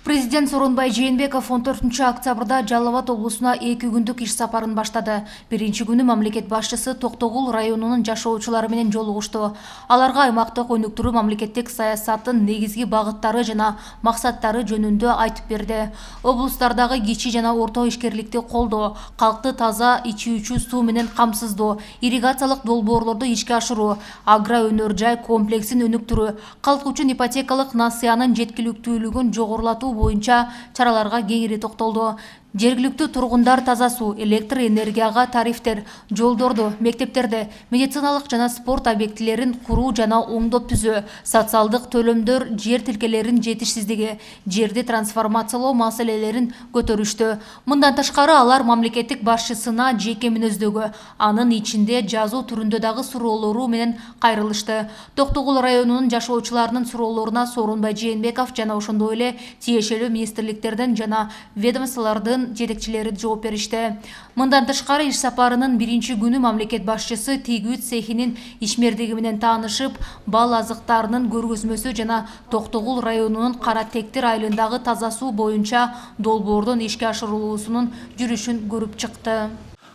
Президент Сооронбай Жээнбеков 14 октябрда Жалал Абад облусуна 2 күндүк иш сапарын баштады. Биринчи күнү мамлекет башчысы Токтогул районунун жашоочулары менен жолугушту. Аларга аймактык өнүктүрүү мамлекеттик саясаттын негизги багыттары жана максаттары жөнүндө айтып берди. Облустардагы кичи жана орто ишкерликти колдоо, калкты таза ичүүчү суу менен камсыздоо, ирригациялык долбоорлорду ишке ашыруу, агроөнөр жай комплексин өнүктүрүү, калк үчүн ипотекалык насыянын жеткиликтүүлүгүн жогорулатуу боюнча чараларга кеңири токтолду. Жергиликтүү тургундар таза суу, электр энергияга тарифтер, жолдорду, мектептерди, медициналык жана спорт объектилерин куруу жана оңдоп түзөө, социалдык төлөмдөр, жер тилкелеринин жетишсиздиги, жерди трансформациялоо маселелерин көтөрүштү. Мындан тышкары алар мамлекеттик башчысына жеке мүнөздөгү, анын ичинде жазуу түрүндө дагы суроолору менен кайрылышты. Токтогул районунун жашоочуларынын суроолоруна Сооронбай Жээнбеков жана ошондой эле тиешелүү министрликтерден жана ведомстволордун жетекчилери жооп беришти. Мындан тышкары иш сапарынын биринчи күнү мамлекет башчысы тигүү цехинин ишмердиги менен таанышып, бал азыктарынын көргөзмөсү жана Токтогул районунун Кара Тектир айылындагы таза суу боюнча долбоордун ишке ашырылуусунун жүрүшүн көрүп чыкты.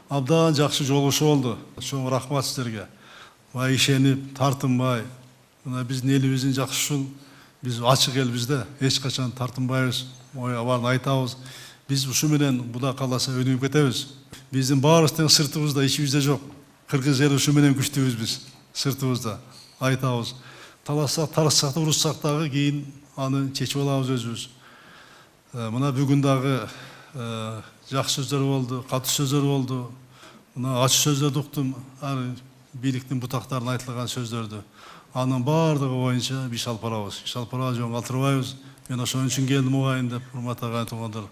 Абдан жакшы жолугушуу болду. Чоң рахмат сиздерге. Бай ишенип, тартынбай, мына биздин элибиздин жакшы үчүн биз ачык элбиз да, эч качан тартынбайбыз, баарын айтабыз. Biz uşu menen Buda kalasa önüp ketebиz. Биздин баарыбыздын сыртыбызда, ичибизде жок. Кыргыз жери ушу менен күчтүүбүз биз. Сыртыбызда айтабыз. Талассак, тарышсак да, урушсак дагы кийин аны чечип алабыз өзүбүз. Мына бүгүн дагы жакшы сөздөр болду, катуу сөздөр болду. Мына ачуу сөздөрдү уктум. Ар бийликтин бутактарына айтылган сөздөрдү. Анын баардыгы боюнча биз алып барабыз. Иш алып барабыз, жөн калтырбайбыз. Мен ошон үчүн келдим угайын деп, урматтуу агай туугандар.